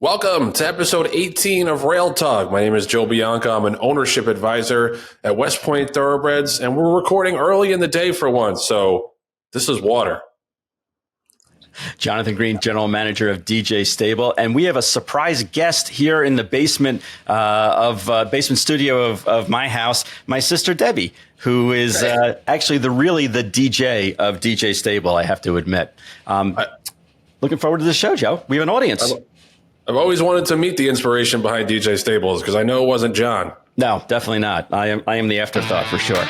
Welcome to episode 18 of Rail Talk. My name is Joe Bianca. I'm an ownership advisor at West Point Thoroughbreds, and we're recording early in the day for once, so this is water. Jonathan Green, general manager of DJ Stable, and we have a surprise guest here in the basement studio of my house, my sister Debbie, who is actually the DJ of DJ Stable, I have to admit. Looking forward to the show, Joe. We have an audience. I've always wanted to meet the inspiration behind DJ Stables because I know it wasn't John. No, definitely not. I am the afterthought for sure.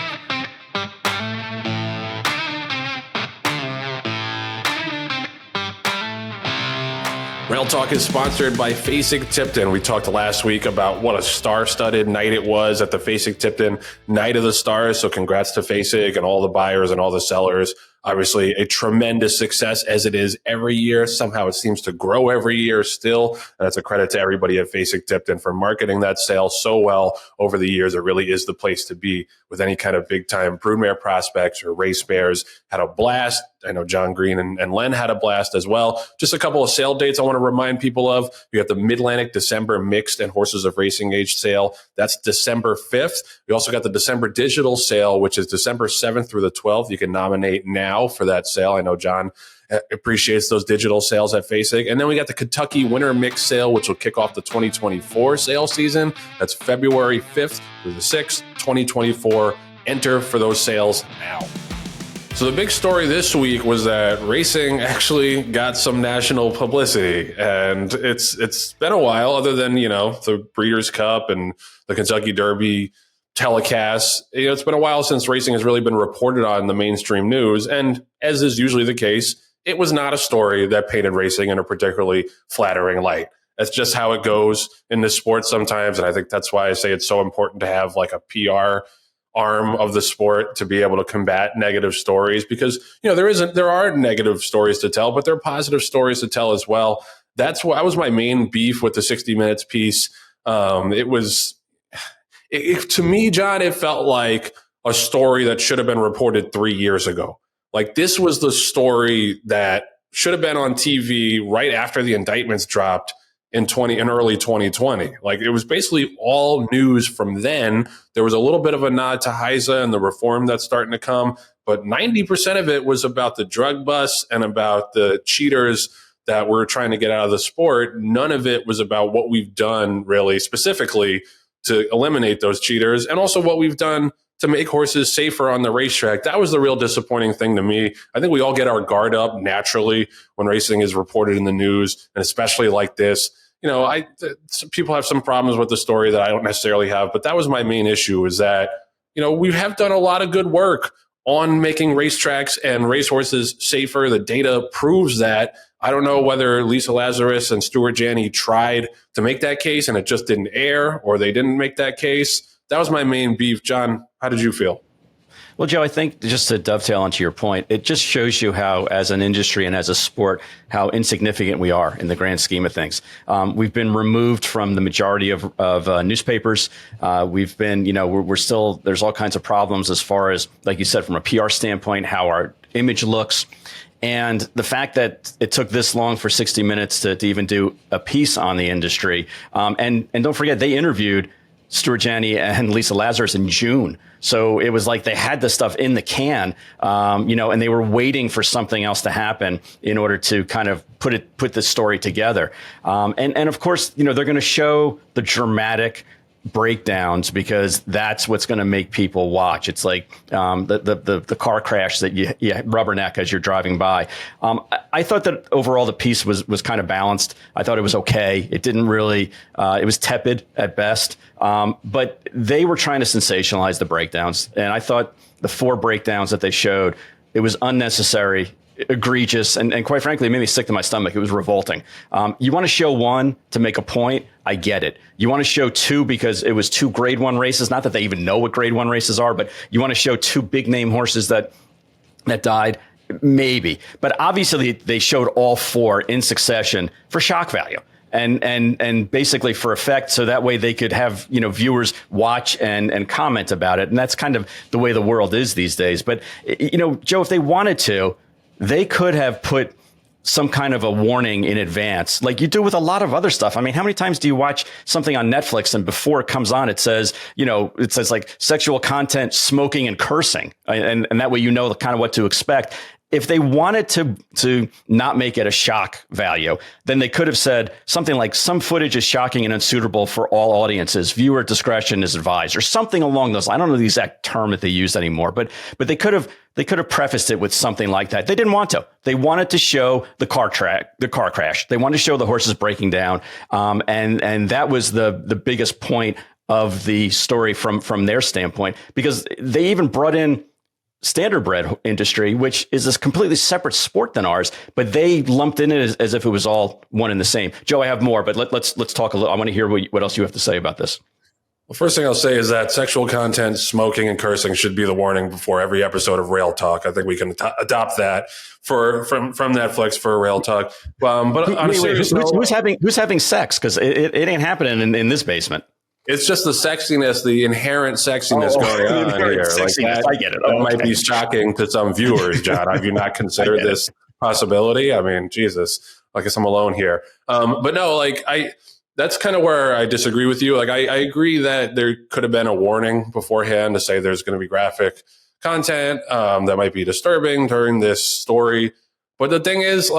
Rail Talk is sponsored by Fasig-Tipton. We talked last week about what a star-studded night it was at the Fasig-Tipton Night of the Stars. So congrats to Fasig and all the buyers and all the sellers. Obviously, a tremendous success as it is every year. Somehow it seems to grow every year still. And that's a credit to everybody at Fasig-Tipton for marketing that sale so well over the years. It really is the place to be with any kind of big-time broodmare prospects or race bears. Had a blast. I know Jon Green and Len had a blast as well. Just a couple of sale dates I want to remind people of. You got the Mid-Atlantic December Mixed and Horses of Racing Age sale. That's December 5th. We also got the December Digital sale, which is December 7th through the 12th. You can nominate now for that sale. I know John appreciates those digital sales at Fasig. And then we got the Kentucky Winter Mix sale, which will kick off the 2024 sale season. That's February 5th through the 6th, 2024. Enter for those sales now. So the big story this week was that racing actually got some national publicity, and it's been a while, other than, the Breeders' Cup and the Kentucky Derby telecasts. It's been a while since racing has really been reported on in the mainstream news, and as is usually the case, it was not a story that painted racing in a particularly flattering light. That's just how it goes in this sport sometimes, and I think that's why I say it's so important to have like a PR arm of the sport to be able to combat negative stories, because there are negative stories to tell, but there are positive stories to tell as well. That was my main beef with the 60 Minutes piece. To me, John, it felt like a story that should have been reported 3 years ago. Like, this was the story that should have been on TV right after the indictments dropped in early 2020. Like, it was basically all news from then. There was a little bit of a nod to HISA and the reform that's starting to come, but 90% of it was about the drug bust and about the cheaters that we're trying to get out of the sport. None of it was about what we've done really specifically to eliminate those cheaters, and also what we've done to make horses safer on the racetrack. That was the real disappointing thing to me. I think we all get our guard up naturally when racing is reported in the news, and especially like this. People have some problems with the story that I don't necessarily have, but that was my main issue, is that, we have done a lot of good work on making racetracks and racehorses safer. The data proves that. I don't know whether Lisa Lazarus and Stuart Janney tried to make that case and it just didn't air, or they didn't make that case. That was my main beef. John, how did you feel? Well, Joe, I think just to dovetail onto your point, it just shows you how, as an industry and as a sport, how insignificant we are in the grand scheme of things. We've been removed from the majority of newspapers. We've been, we're still, there's all kinds of problems as far as, like you said, from a PR standpoint, how our image looks. And the fact that it took this long for 60 Minutes to even do a piece on the industry. And don't forget, they interviewed Stuart Janney and Lisa Lazarus in June. So it was like they had the stuff in the can, and they were waiting for something else to happen in order to kind of put the story together. And of course, they're going to show the dramatic breakdowns because that's what's going to make people watch. It's like the car crash that you rubberneck as you're driving by. I thought that overall the piece was kind of balanced. I thought it was okay. It didn't really, it was tepid at best. But they were trying to sensationalize the breakdowns. And I thought the 4 breakdowns that they showed, it was unnecessary, egregious, and quite frankly, it made me sick to my stomach. It was revolting. You want to show 1 to make a point, I get it. You want to show 2 because it was 2 grade 1 races, not that they even know what grade 1 races are, but you want to show 2 big name horses that died, maybe. But obviously they showed all 4 in succession for shock value. And basically for effect, so that way they could have, viewers watch and comment about it. And that's kind of the way the world is these days. But, Joe, if they wanted to, they could have put some kind of a warning in advance, like you do with a lot of other stuff. I mean, how many times do you watch something on Netflix and before it comes on, it says, it says like sexual content, smoking and cursing. And that way, kind of what to expect. If they wanted to not make it a shock value, then they could have said something like some footage is shocking and unsuitable for all audiences. Viewer discretion is advised, or something along those lines. I don't know the exact term that they use anymore, but they could have prefaced it with something like that. They didn't want to. They wanted to show the car crash. They wanted to show the horses breaking down, and that was the biggest point of the story from their standpoint, because they even brought in standardbred industry, which is a completely separate sport than ours, but they lumped in it as if it was all one and the same. Joe, I have more, but let's talk a little. I want to hear what else you have to say about this. Well, first thing I'll say is that sexual content, smoking, and cursing should be the warning before every episode of Rail Talk. I think we can adopt that from Netflix for Rail Talk. But on a serious note, who's having sex? Because it ain't happening in this basement. It's just the sexiness, the inherent sexiness going on here. Like that, I get it. That might be shocking to some viewers, John. Have you not considered this possibility? I mean, Jesus, I guess I'm alone here. But no, that's kind of where I disagree with you. Like, I agree that there could have been a warning beforehand to say there's going to be graphic content that might be disturbing during this story. But the thing is,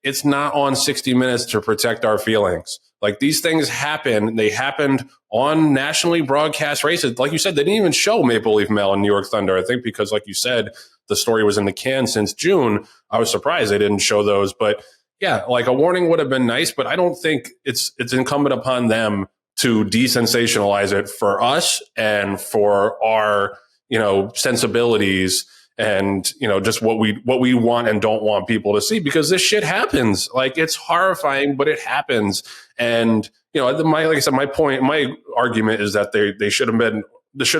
it's not on 60 Minutes to protect our feelings. Like, these things happen. They happened on nationally broadcast races. Like you said, they didn't even show Maple Leaf Mail and New York Thunder. I think because, like you said, the story was in the can since June. I was surprised they didn't show those. But yeah, a warning would have been nice. But I don't think it's incumbent upon them to desensationalize it for us and for our, sensibilities and, just what we want and don't want people to see, because this shit happens. It's horrifying, but it happens. And, like I said, my argument is that there should have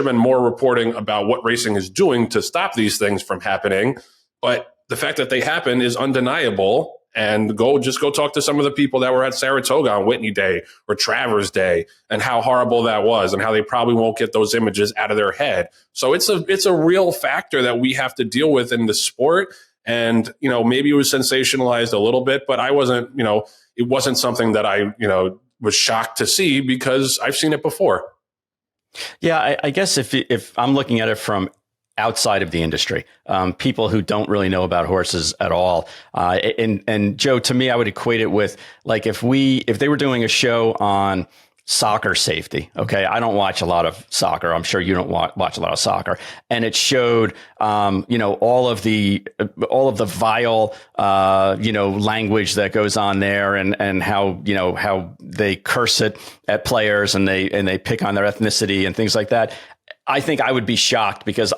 been more reporting about what racing is doing to stop these things from happening. But the fact that they happen is undeniable. And go talk to some of the people that were at Saratoga on Whitney Day or Travers Day and how horrible that was and how they probably won't get those images out of their head. So it's a real factor that we have to deal with in the sport. And, maybe it was sensationalized a little bit, but I wasn't, it wasn't something that I, was shocked to see because I've seen it before. Yeah, I guess if I'm looking at it from outside of the industry, people who don't really know about horses at all. And Joe, to me, I would equate it with if they were doing a show on soccer safety. Okay. I don't watch a lot of soccer. I'm sure you don't watch a lot of soccer. And it showed, all of the vile, language that goes on there and how they curse it at players and they pick on their ethnicity and things like that. I think I would be shocked because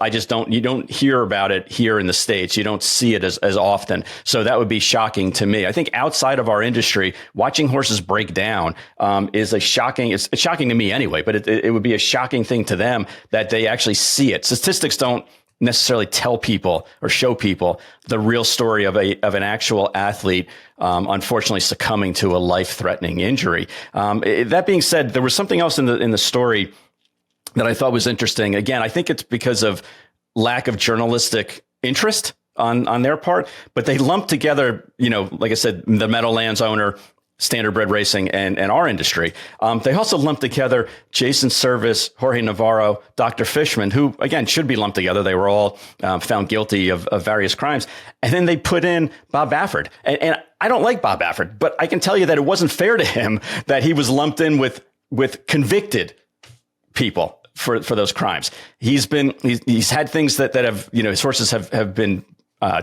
you don't hear about it here in the States. You don't see it as often. So that would be shocking to me. I think outside of our industry, watching horses break down is it's shocking to me anyway, but it would be a shocking thing to them that they actually see it. Statistics don't necessarily tell people or show people the real story of an actual athlete, unfortunately succumbing to a life-threatening injury. That being said, there was something else in the story that I thought was interesting. Again, I think it's because of lack of journalistic interest on their part, but they lumped together, like I said, the Meadowlands owner, Standardbred Racing, and our industry. They also lumped together Jason Service, Jorge Navarro, Dr. Fishman, who, again, should be lumped together. They were all found guilty of various crimes. And then they put in Bob Baffert. And I don't like Bob Baffert, but I can tell you that it wasn't fair to him that he was lumped in with convicted people for those crimes. He's had things that have, his horses have been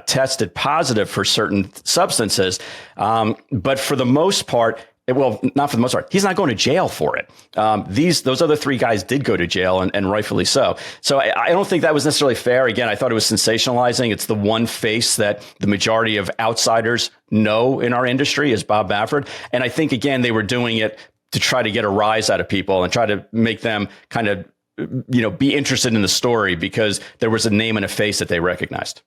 tested positive for certain substances. But for the most part, not for the most part, he's not going to jail for it. Those other three guys did go to jail and rightfully so. So I don't think that was necessarily fair. Again, I thought it was sensationalizing. It's the one face that the majority of outsiders know in our industry is Bob Baffert. And I think, again, they were doing it to try to get a rise out of people and try to make them kind of, be interested in the story because there was a name and a face that they recognized.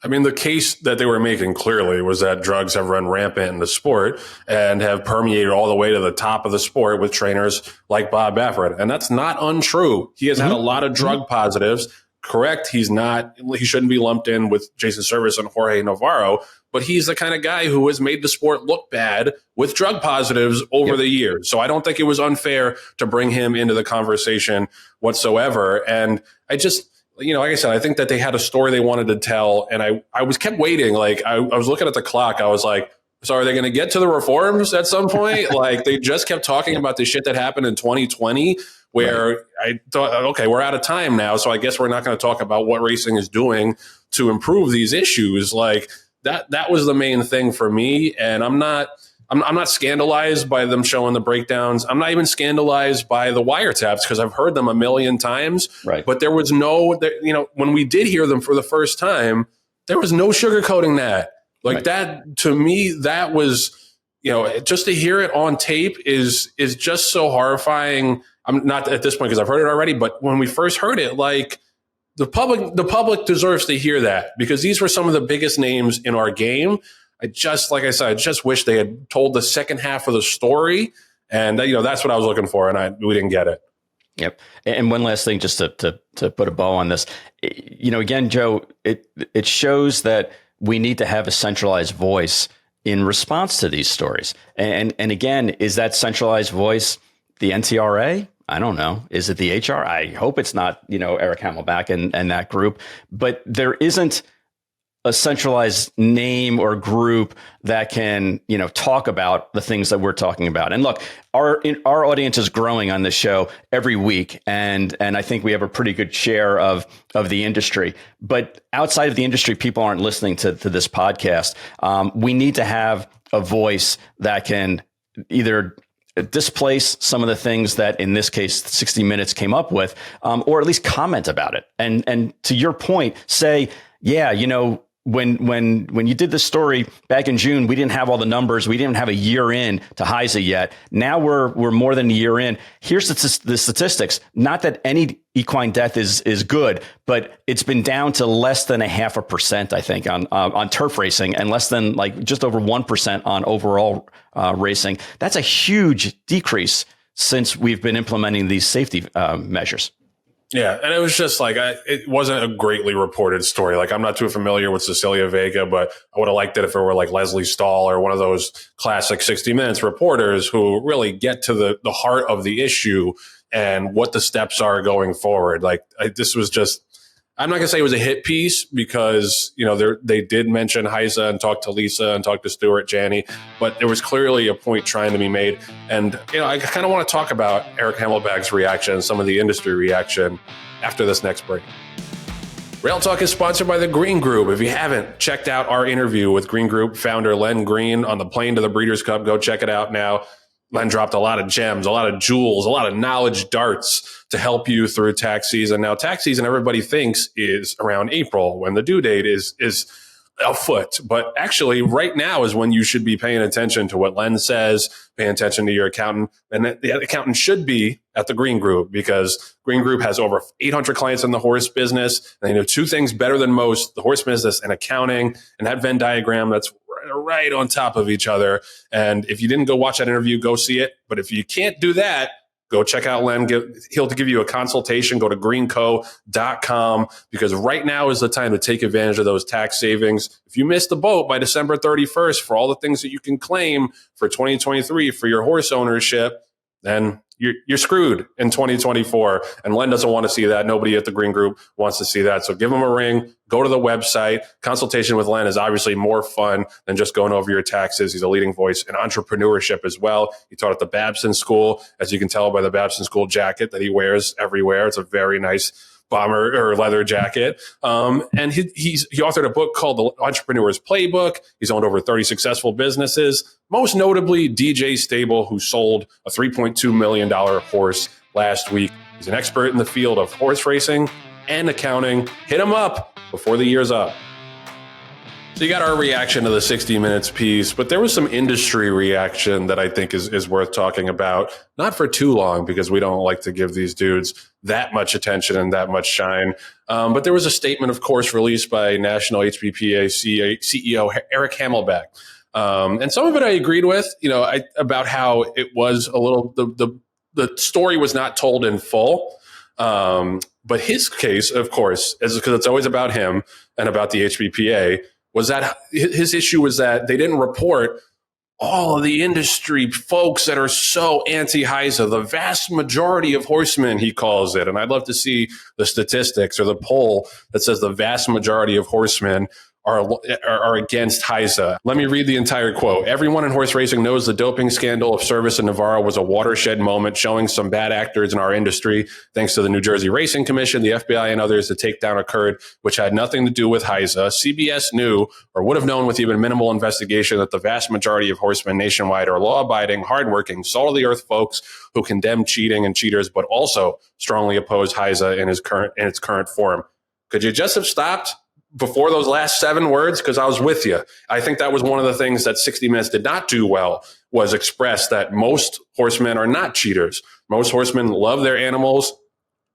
I mean, the case that they were making clearly was that drugs have run rampant in the sport and have permeated all the way to the top of the sport with trainers like Bob Baffert. And that's not untrue. He has had a lot of drug positives. Correct. He shouldn't be lumped in with Jason Service and Jorge Navarro, but he's the kind of guy who has made the sport look bad with drug positives over the years. So I don't think it was unfair to bring him into the conversation whatsoever. And I just, like I said, I think that they had a story they wanted to tell. And I was kept waiting. Like I was looking at the clock. I was like, so are they going to get to the reforms at some point? Like they just kept talking about the shit that happened in 2020 where I thought, okay, we're out of time now. So I guess we're not going to talk about what racing is doing to improve these issues. Like that was the main thing for me. And I'm not scandalized by them showing the breakdowns. I'm not even scandalized by the wiretaps because I've heard them a million times. Right. But there was no, when we did hear them for the first time, there was no sugarcoating that. Like that, to me, that was, just to hear it on tape is just so horrifying. I'm not at this point because I've heard it already, but when we first heard it, like the public deserves to hear that because these were some of the biggest names in our game. Like I said, I just wish they had told the second half of the story, and that's what I was looking for, and we didn't get it. Yep. And one last thing, just to put a bow on this, again, Joe, it shows that we need to have a centralized voice in response to these stories. And again, is that centralized voice the NTRA? I don't know. Is it the HR? I hope it's not, Eric Hamelback and that group. But there isn't a centralized name or group that can, talk about the things that we're talking about. And look, our audience is growing on this show every week, and I think we have a pretty good share of the industry. But outside of the industry, people aren't listening to this podcast. We need to have a voice that can either displace some of the things that, in this case, 60 Minutes came up with, or at least comment about it. And to your point, say, yeah, when you did this story back in June, we didn't have all the numbers. We didn't have a year in to HISA yet. Now we're more than a year in. Here's the statistics. Not that any equine death is good, but it's been down to less than 0.5%, I think, on turf racing, and less than just over 1% on overall racing. That's a huge decrease since we've been implementing these safety measures. Yeah, and it was just it wasn't a greatly reported story. I'm not too familiar with Cecilia Vega, but I would have liked it if it were Leslie Stahl or one of those classic 60 Minutes reporters who really get to the heart of the issue and what the steps are going forward. This was just, I'm not going to say it was a hit piece because, they did mention HISA and talk to Lisa and talk to Stuart Janney, but there was clearly a point trying to be made. And, I kind of want to talk about Eric Hamelback's reaction, some of the industry reaction after this next break. Rail Talk is sponsored by the Green Group. If you haven't checked out our interview with Green Group founder Len Green on the plane to the Breeders' Cup, go check it out now. Len dropped a lot of gems, a lot of jewels, a lot of knowledge darts to help you through tax season. Now, tax season, everybody thinks is around April when the due date is afoot. But actually, right now is when you should be paying attention to what Len says, paying attention to your accountant. And the accountant should be at the Green Group because Green Group has over 800 clients in the horse business. And they know two things better than most, the horse business and accounting. And that Venn diagram, that's right on top of each other. And if you didn't go watch that interview, go see it. But if you can't do that, go check out Len. He'll give you a consultation. Go to greenco.com because right now is the time to take advantage of those tax savings. If you miss the boat by December 31st for all the things that you can claim for 2023 for your horse ownership, then you're screwed in 2024. And Len doesn't want to see that. Nobody at the Green Group wants to see that. So give him a ring. Go to the website. Consultation with Len is obviously more fun than just going over your taxes. He's a leading voice in entrepreneurship as well. He taught at the Babson School, as you can tell by the Babson School jacket that he wears everywhere. It's a very nice bomber or leather jacket. And he authored a book called The Entrepreneur's Playbook. He's owned over 30 successful businesses, most notably DJ Stable, who sold a $3.2 million horse last week. He's an expert in the field of horse racing and accounting. Hit him up before the year's up. So you got our reaction to the 60 Minutes piece, but there was some industry reaction that I think is worth talking about. Not for too long because we don't like to give these dudes that much attention and that much shine. But there was a statement, of course, released by National HBPA CEO Eric Hamelback. And some of it I agreed with, about how it was a little, the story was not told in full. But his case, of course, is because it's always about him and about the HBPA. was that his issue was that they didn't report all of the industry folks that are so anti-HISA, the vast majority of horsemen, he calls it. And I'd love to see the statistics or the poll that says the vast majority of horsemen are against HISA. Let me read the entire quote. Everyone in horse racing knows the doping scandal of Service and Navarro was a watershed moment showing some bad actors in our industry. Thanks to the New Jersey Racing Commission, the FBI, and others, the takedown occurred, which had nothing to do with HISA. CBS knew or would have known with even minimal investigation that the vast majority of horsemen nationwide are law-abiding, hardworking, salt-of-the-earth folks who condemn cheating and cheaters, but also strongly oppose HISA in its current form. Could you just have stopped before those last 7 words? Because I was with you. I think that was one of the things that 60 Minutes did not do well, was express that most horsemen are not cheaters. Most horsemen love their animals,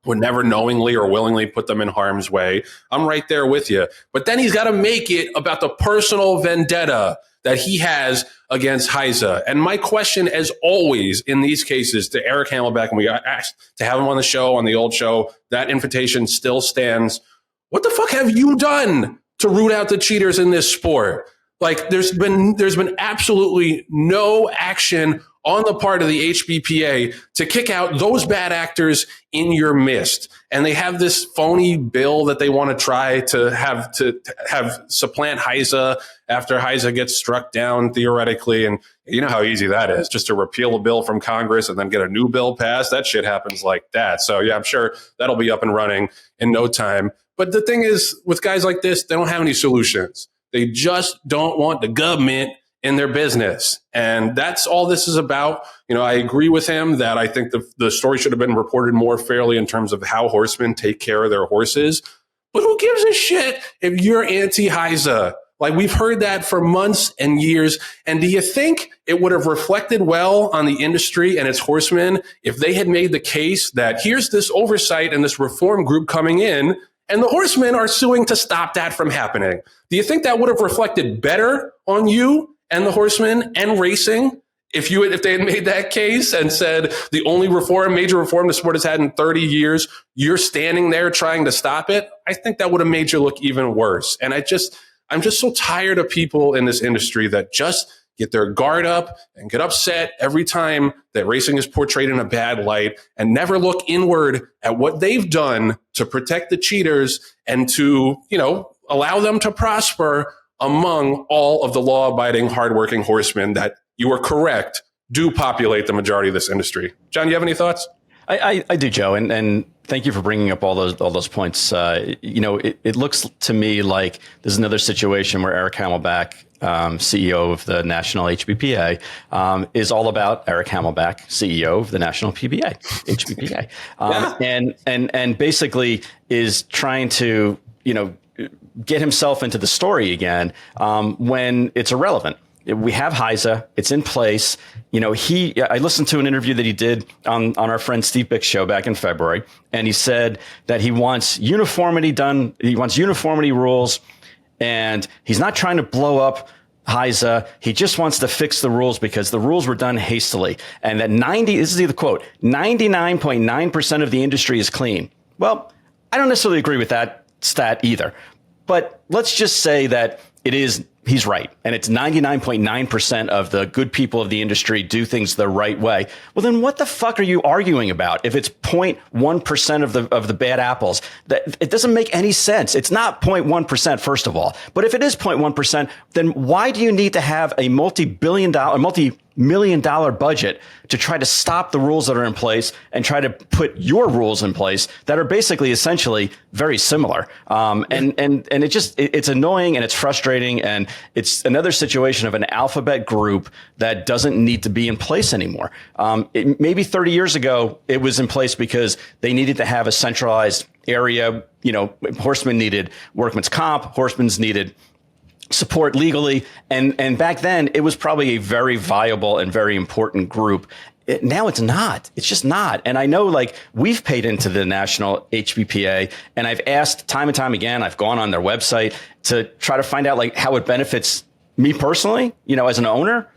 would never knowingly or willingly put them in harm's way. I'm right there with you. But then he's got to make it about the personal vendetta that he has against HISA. And my question, as always, in these cases to Eric Hamelbeck, and we got asked to have him on the show, on the old show, that invitation still stands. What the fuck have you done to root out the cheaters in this sport? Like, there's been absolutely no action on the part of the HBPA to kick out those bad actors in your midst. And they have this phony bill that they want to try to have supplant HISA after HISA gets struck down theoretically. And you know how easy that is, just to repeal a bill from Congress and then get a new bill passed. That shit happens like that. So yeah, I'm sure that'll be up and running in no time. But the thing is, with guys like this, they don't have any solutions. They just don't want the government in their business. And that's all this is about. You know, I agree with him that I think the story should have been reported more fairly in terms of how horsemen take care of their horses. But who gives a shit if you're anti-HISA? Like, we've heard that for months and years. And do you think it would have reflected well on the industry and its horsemen if they had made the case that here's this oversight and this reform group coming in, and the horsemen are suing to stop that from happening? Do you think that would have reflected better on you and the horsemen and racing if they had made that case and said the only major reform the sport has had in 30 years, you're standing there trying to stop it? I think that would have made you look even worse. And I'm just so tired of people in this industry that just get their guard up and get upset every time that racing is portrayed in a bad light and never look inward at what they've done to protect the cheaters and to, allow them to prosper among all of the law-abiding, hardworking horsemen that, you are correct, do populate the majority of this industry. John, you have any thoughts? I do, Joe, and thank you for bringing up all those points. It looks to me like there's another situation where Eric Hamelbeck, CEO of the National HBPA, is all about Eric Hamelbeck, CEO of the National HBPA, and basically is trying to get himself into the story again when it's irrelevant. We have HISA. It's in place. I listened to an interview that he did on our friend Steve Bick's show back in February, and he said that he wants uniformity done. He wants uniformity rules, and he's not trying to blow up HISA. He just wants to fix the rules because the rules were done hastily, and that this is the quote, 99.9% of the industry is clean. Well, I don't necessarily agree with that stat either, but let's just say that he's right. And it's 99.9% of the good people of the industry do things the right way. Well, then what the fuck are you arguing about? If it's 0.1% of the bad apples, that it doesn't make any sense. It's not 0.1%, first of all. But if it is 0.1%, then why do you need to have a multi-million dollar budget to try to stop the rules that are in place and try to put your rules in place that are basically essentially very similar? And it's annoying and it's frustrating, and it's another situation of an alphabet group that doesn't need to be in place anymore. Maybe 30 years ago, it was in place because they needed to have a centralized area. Horsemen needed workman's comp, horsemen needed support legally. And back then, it was probably a very viable and very important group. Now it's not. It's just not. And I know, we've paid into the National HBPA, and I've asked time and time again, I've gone on their website to try to find out, how it benefits me personally, as an owner.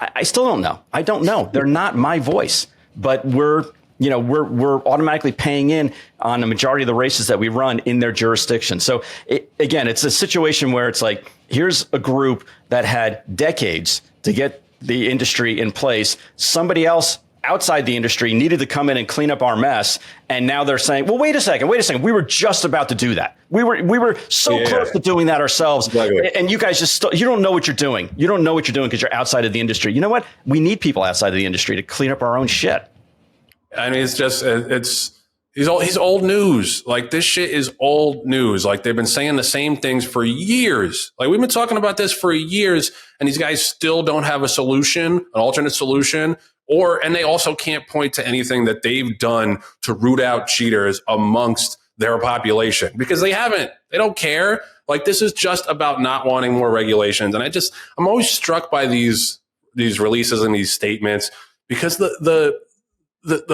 I still don't know. I don't know. They're not my voice. But we're we're automatically paying in on the majority of the races that we run in their jurisdiction. So again, it's a situation where it's like, here's a group that had decades to get the industry in place. Somebody else outside the industry needed to come in and clean up our mess. And now they're saying, well, wait a second. We were just about to do that. We were so close to doing that ourselves. Exactly. And you guys you don't know what you're doing. You don't know what you're doing because you're outside of the industry. You know what? We need people outside of the industry to clean up our own shit. I mean, he's old news. Like, this shit is old news. Like, they've been saying the same things for years. Like, we've been talking about this for years, and these guys still don't have a solution, an alternate solution. And they also can't point to anything that they've done to root out cheaters amongst their population, because they haven't. They don't care. Like, this is just about not wanting more regulations. And I'm always struck by these releases and these statements, because the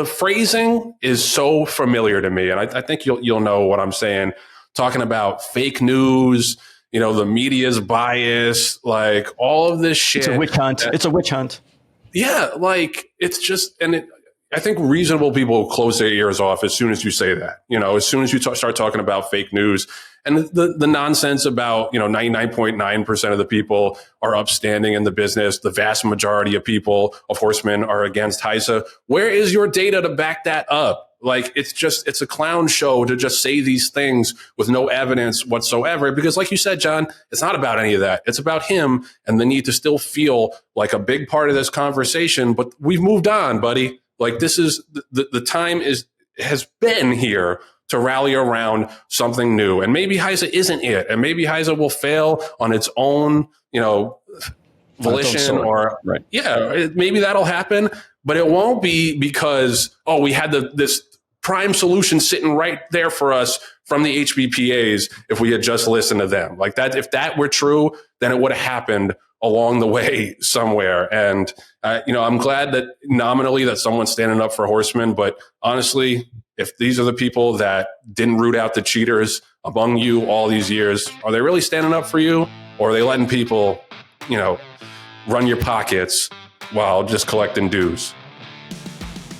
phrasing is so familiar to me. And I think you'll know what I'm saying, talking about fake news, the media's bias, like all of this shit. It's a witch hunt. It's a witch hunt. Yeah, like, it's just, I think reasonable people close their ears off as soon as you say that. As soon as you start talking about fake news and the nonsense about 99.9% of the people are upstanding in the business, the vast majority of horsemen are against HISA. Where is your data to back that up? Like, it's a clown show to just say these things with no evidence whatsoever. Because like you said, John, it's not about any of that. It's about him and the need to still feel like a big part of this conversation. But we've moved on, buddy. Like, this is the time has been here to rally around something new. And maybe HISA isn't it. And maybe HISA will fail on its own, volition, or right. Yeah, maybe that'll happen. But it won't be because, we had this prime solution sitting right there for us from the HBPAs if we had just listened to them. Like, that, if that were true, then it would have happened along the way somewhere. And, I'm glad that nominally that someone's standing up for horsemen. But honestly, if these are the people that didn't root out the cheaters among you all these years, are they really standing up for you? Or are they letting people, run your pockets while just collecting dues?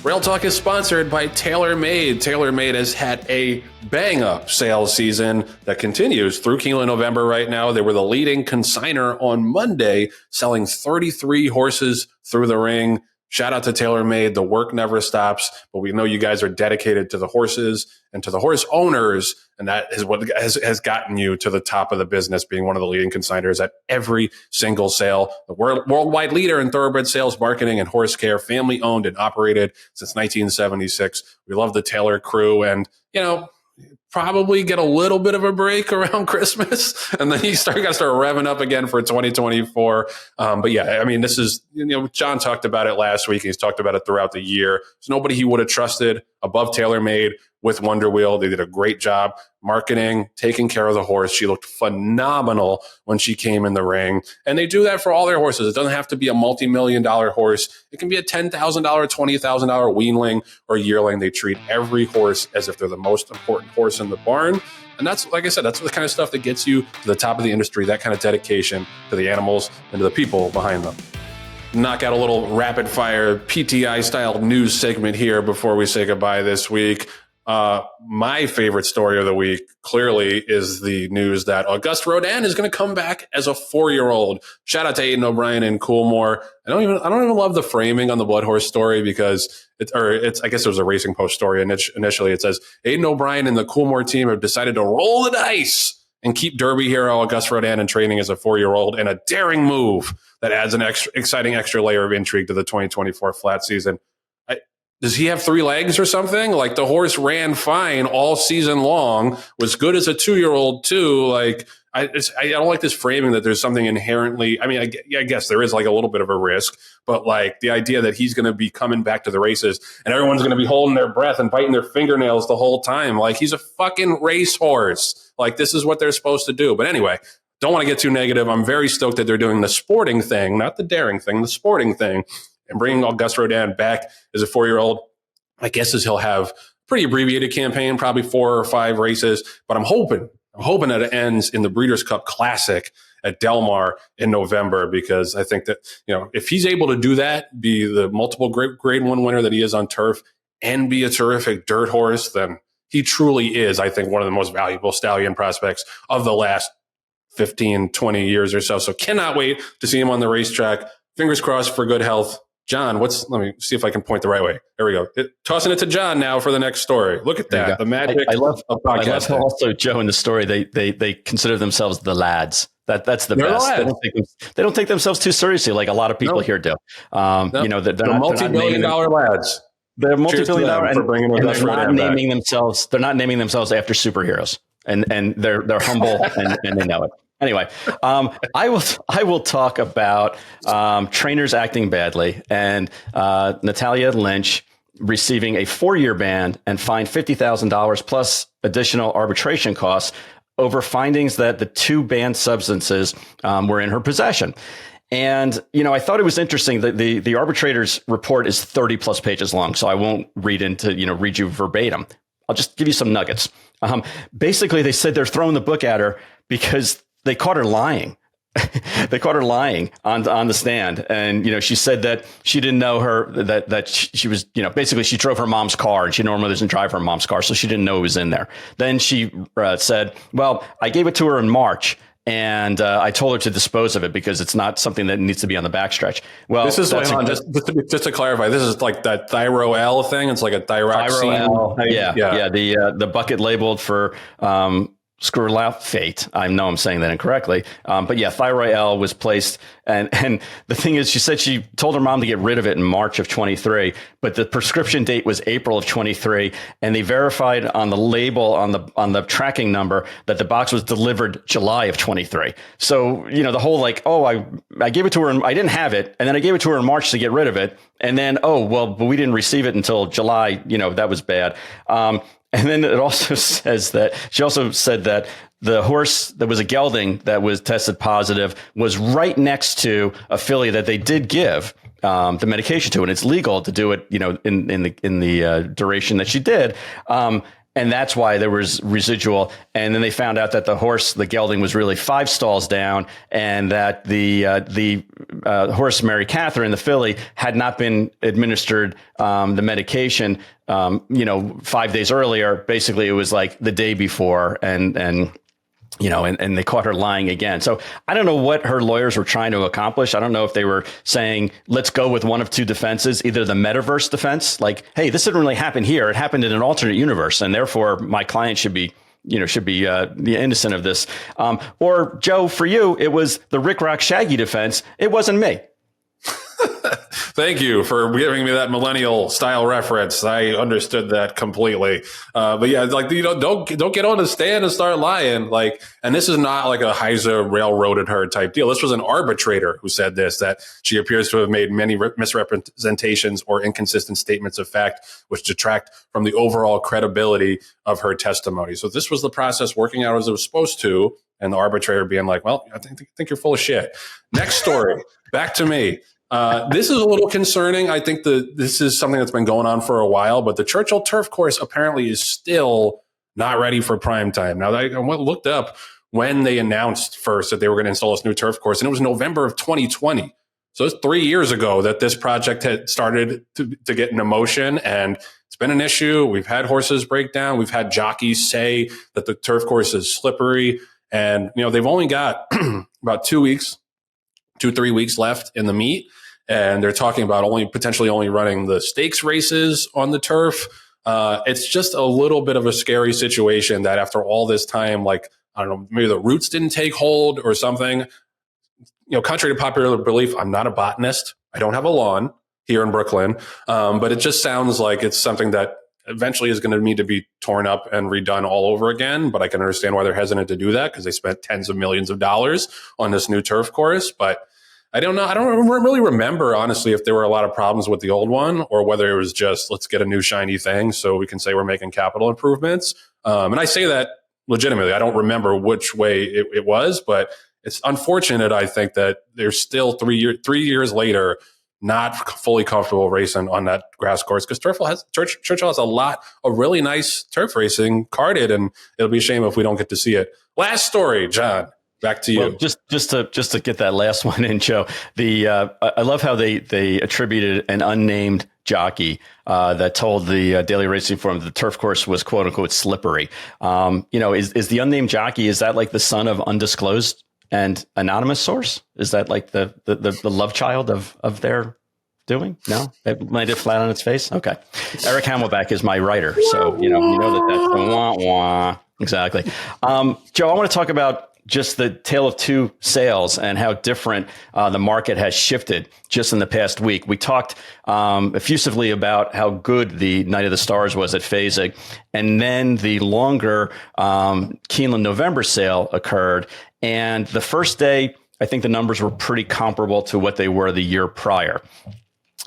Rail Talk is sponsored by TaylorMaid. TaylorMaid has had a bang-up sales season that continues through Keeneland November right now. They were the leading consignor on Monday, selling 33 horses through the ring. Shout out to TaylorMaid. The work never stops, but we know you guys are dedicated to the horses and to the horse owners, and that is what has gotten you to the top of the business, being one of the leading consignors at every single sale. The worldwide leader in thoroughbred sales, marketing, and horse care, family owned and operated since 1976. We love the Taylor crew, and probably get a little bit of a break around Christmas, and then you got to start revving up again for 2024. But yeah, I mean, this is, John talked about it last week. He's talked about it throughout the year. There's nobody he would have trusted above TaylorMaid with Wonder Wheel. They did a great job marketing, taking care of the horse. She looked phenomenal when she came in the ring. And they do that for all their horses. It doesn't have to be a multi-million-dollar horse. It can be a $10,000, $20,000 weanling or yearling. They treat every horse as if they're the most important horse in the barn. And that's, like I said, that's the kind of stuff that gets you to the top of the industry, that kind of dedication to the animals and to the people behind them. Knock out a little rapid fire PTI style news segment here before we say goodbye this week. My favorite story of the week clearly is the news that Auguste Rodin is going to come back as a 4-year-old. Shout out to Aiden O'Brien and Coolmore. I don't even love the framing on the Blood Horse story, because I guess it was a Racing Post story. Initially it says Aiden O'Brien and the Coolmore team have decided to roll the dice and keep Derby hero Auguste Rodin in training as a 4-year-old in a daring move that adds an exciting extra layer of intrigue to the 2024 flat season. Does he have 3 legs or something? Like, the horse ran fine all season long, was good as a 2-year-old too. Like, I don't like this framing that there's something inherently, I mean, I guess there is like a little bit of a risk, but like the idea that he's going to be coming back to the races and everyone's going to be holding their breath and biting their fingernails the whole time. Like, he's a fucking racehorse. Like, this is what they're supposed to do. But anyway, don't want to get too negative. I'm very stoked that they're doing the sporting thing, not the daring thing, the sporting thing, and bringing Auguste Rodin back as a 4-year-old. My guess is he'll have a pretty abbreviated campaign, probably 4 or 5 races, but I'm hoping that it ends in the Breeders' Cup Classic at Del Mar in November, because I think that, if he's able to do that, be the multiple grade 1 winner that he is on turf, and be a terrific dirt horse, then he truly is, I think, one of the most valuable stallion prospects of the last 15, 20 years or so. So cannot wait to see him on the racetrack. Fingers crossed for good health. John, let me see if I can point the right way. There we go. Tossing it to John now for the next story. Look at that. The magic I love podcasting. also, Joe, in the story, they consider themselves the lads. That's the best. They don't take themselves too seriously like a lot of people here do. You know, they're not multi-billion-dollar lads. They're multi-billion-dollar, and they're not naming back. themselves. They're not naming themselves after superheroes, and they're humble and they know it. Anyway, I will talk about trainers acting badly and Natalia Lynch receiving a 4-year ban and fined $50,000 plus additional arbitration costs over findings that the 2 banned substances were in her possession. And, you know, I thought it was interesting that the arbitrator's report is 30 plus pages long, so I won't read you verbatim. I'll just give you some nuggets. Basically, they said they're throwing the book at her because they caught her lying. They caught her lying on the stand. And, you know, she said that she didn't know that she was, you know, basically she drove her mom's car and she normally doesn't drive her mom's car. So she didn't know it was in there. Then she said, well, I gave it to her in March and I told her to dispose of it because it's not something that needs to be on the backstretch. Well, this is just to clarify, this is like that Thyro-L thing. It's like a thyroxine. Yeah. The bucket labeled for, sclerosing. I know I'm saying that incorrectly. But yeah, Thyro-L was placed. And the thing is, she said she told her mom to get rid of it in March of 23, but the prescription date was April of 23. And they verified on the label, on the tracking number, that the box was delivered July of 23. So, you know, the whole like, oh, I gave it to her and I didn't have it. And then I gave it to her in March to get rid of it. And then, but we didn't receive it until July. You know, that was bad. And then it also says that she also said that the horse that was a gelding that was tested positive was right next to a filly that they did give the medication to, and it's legal to do it, you know, in the duration that she did. And that's why there was residual. And then they found out that the horse, the gelding, was really 5 stalls down, and that the horse, Mary Catherine, the filly, had not been administered the medication, 5 days earlier. Basically, it was like the day before, and they caught her lying again. So I don't know what her lawyers were trying to accomplish. I don't know if they were saying, let's go with one of 2 defenses, either the metaverse defense, like, hey, this didn't really happen here. It happened in an alternate universe, and therefore my client should be innocent of this. Or Joe, for you, it was the Rick Rock Shaggy defense. It wasn't me. Thank you for giving me that millennial style reference. I understood that completely. But yeah, like, you know, don't get on the stand and start lying. Like, and this is not like a HISA railroaded her type deal. This was an arbitrator who said this, that she appears to have made many misrepresentations or inconsistent statements of fact, which detract from the overall credibility of her testimony. So this was the process working out as it was supposed to. And the arbitrator being like, well, I think you're full of shit. Next story. Back to me. This is a little concerning. I think this is something that's been going on for a while, but the Churchill turf course apparently is still not ready for prime time. Now, I looked up when they announced first that they were going to install this new turf course, and it was November of 2020. So it's 3 years ago that this project had started to get into motion, and it's been an issue. We've had horses break down. We've had jockeys say that the turf course is slippery, and you know they've only got about 3 weeks left in the meet. And they're talking about potentially only running the stakes races on the turf. It's just a little bit of a scary situation that after all this time, like, I don't know, maybe the roots didn't take hold or something. You know, contrary to popular belief, I'm not a botanist. I don't have a lawn here in Brooklyn. But it just sounds like it's something that eventually is going to need to be torn up and redone all over again. But I can understand why they're hesitant to do that because they spent tens of millions of dollars on this new turf course. But I don't know. I don't really remember, honestly, if there were a lot of problems with the old one or whether it was just, let's get a new shiny thing so we can say we're making capital improvements. And I say that legitimately. I don't remember which way it was, but it's unfortunate, I think, that there's still 3 years later not fully comfortable racing on that grass course because Churchill has a lot of really nice turf racing carded, and it'll be a shame if we don't get to see it. Last story, John. back to you. Well, just to get that last one in, Joe. I love how they attributed an unnamed jockey that told the Daily Racing Form that the turf course was quote unquote slippery. Is the unnamed jockey, is that like the son of undisclosed and anonymous source? Is that like the love child of their doing? No, it landed flat on its face. Okay. Eric Hamelback is my writer, so you know that's the wah wah. Exactly. Joe, I want to talk about just the tale of two sales and how different the market has shifted just in the past week. We talked effusively about how good the Night of the Stars was at Fasig, and then the longer Keeneland November sale occurred. And the first day, I think the numbers were pretty comparable to what they were the year prior.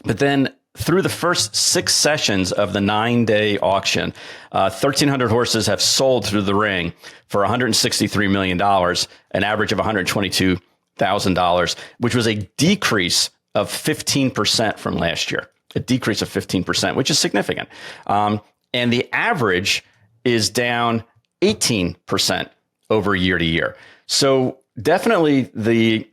But then through the first 6 sessions of the 9-day auction, 1,300 horses have sold through the ring for $163 million, an average of $122,000, which was a decrease of 15% from last year, a decrease of 15%, which is significant. And the average is down 18% over year to year. So definitely the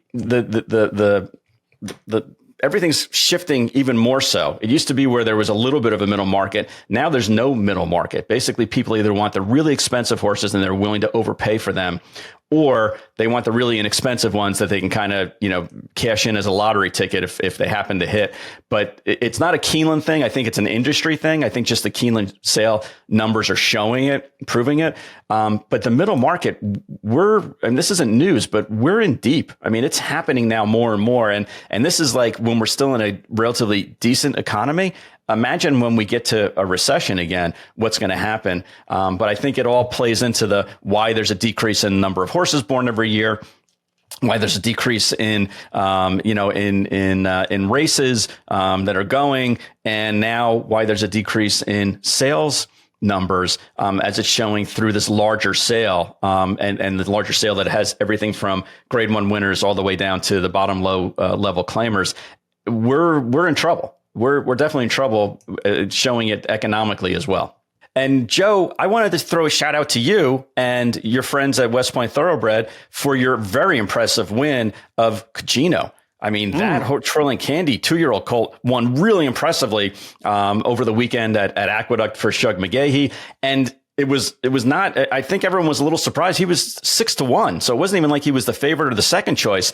everything's shifting even more so. It used to be where there was a little bit of a middle market. Now there's no middle market. Basically, people either want the really expensive horses and they're willing to overpay for them, or they want the really inexpensive ones that they can kind of, cash in as a lottery ticket if they happen to hit. But it's not a Keeneland thing. I think it's an industry thing. I think just the Keeneland sale numbers are showing it, proving it. But the middle market, and this isn't news, but we're in deep. I mean, it's happening now more and more. And this is like when we're still in a relatively decent economy. Imagine when we get to a recession again, what's going to happen. But I think it all plays into why there's a decrease in the number of horses born every year, why there's a decrease in races that are going, and now why there's a decrease in sales numbers as it's showing through this larger sale, and the larger sale that has everything from grade 1 winners all the way down to the bottom low level claimers. We're in trouble. We're definitely in trouble showing it economically as well. And Joe, I wanted to throw a shout out to you and your friends at West Point Thoroughbred for your very impressive win of Cugino. I mean, that Trilling Candy 2-year-old colt won really impressively over the weekend at Aqueduct for Shug McGahee. And it was not, I think everyone was a little surprised. He was 6-1. So it wasn't even like he was the favorite or the second choice,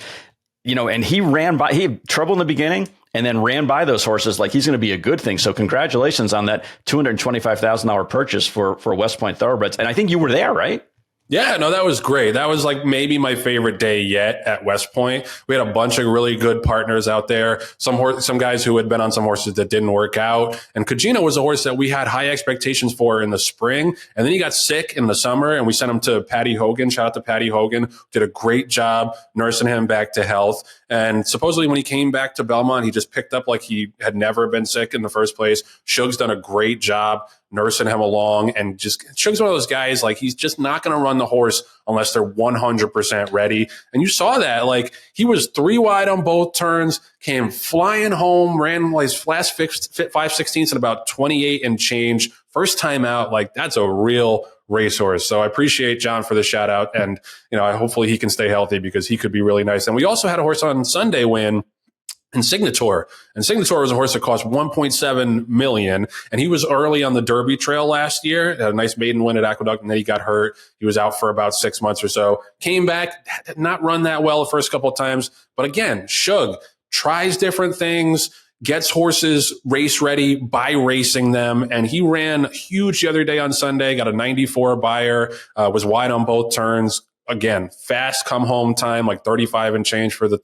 and he had trouble in the beginning and then ran by those horses like he's going to be a good thing. So congratulations on that $225,000 purchase for West Point Thoroughbreds. And I think you were there, right? Yeah, no, that was great. That was like maybe my favorite day yet at West Point. We had a bunch of really good partners out there. Some guys who had been on some horses that didn't work out. And Cugino was a horse that we had high expectations for in the spring. And then he got sick in the summer and we sent him to Patty Hogan. Shout out to Patty Hogan. Did a great job nursing him back to health. And supposedly when he came back to Belmont, he just picked up like he had never been sick in the first place. Shug's done a great job nursing him along, and just Shug's one of those guys, like he's just not going to run the horse unless they're 100% ready. And you saw that, like he was 3 wide on both turns, came flying home, ran his last 5/16 in about 28 and change. First time out, like that's a real racehorse. So I appreciate John for the shout out, and hopefully he can stay healthy because he could be really nice. And we also had a horse on Sunday win in Signator. And Signator was a horse that cost $1.7 million. And he was early on the Derby Trail last year. Had a nice maiden win at Aqueduct, and then he got hurt. He was out for about 6 months or so. Came back, did not run that well the first couple of times. But again, Shug tries different things, gets horses race ready by racing them. And he ran huge the other day on Sunday, got a 94 buyer, was wide on both turns. Again, fast come home time, like 35 and change for the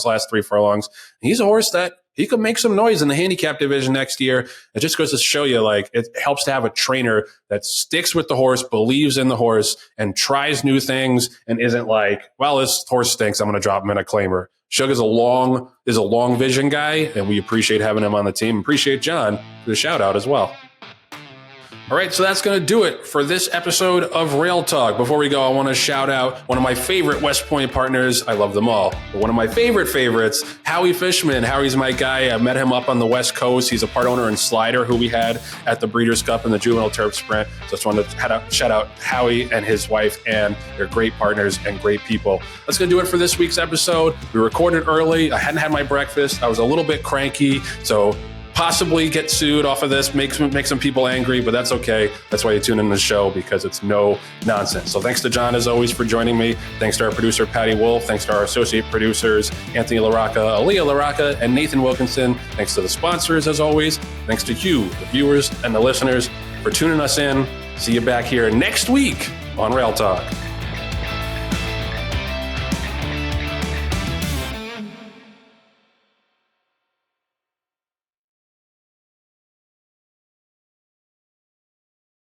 last 3 furlongs. He's a horse that he could make some noise in the handicap division next year. It just goes to show you, like, it helps to have a trainer that sticks with the horse, believes in the horse, and tries new things, and isn't like, well, this horse stinks, I'm going to drop him in a claimer. Shug is a long vision guy, and we appreciate having him on the team. Appreciate John for the shout out as well. All right, so that's going to do it for this episode of Rail Talk. Before we go, I want to shout out one of my favorite West Point partners. I love them all. But one of my favorites, Howie Fishman. Howie's my guy. I met him up on the West Coast. He's a part owner in Slider, who we had at the Breeders' Cup and the Juvenile Turf Sprint. So I just wanted to shout out Howie and his wife, and they're great partners and great people. That's going to do it for this week's episode. We recorded early. I hadn't had my breakfast. I was a little bit cranky, so possibly get sued off of this, make some people angry, but that's okay. That's why you tune in the show, because it's no nonsense. So thanks to John, as always, for joining me. Thanks to our producer, Patty Wolf. Thanks to our associate producers, Anthony LaRocca, Aaliyah LaRocca, and Nathan Wilkinson. Thanks to the sponsors, as always. Thanks to you, the viewers and the listeners, for tuning us in. See you back here next week on Rail Talk.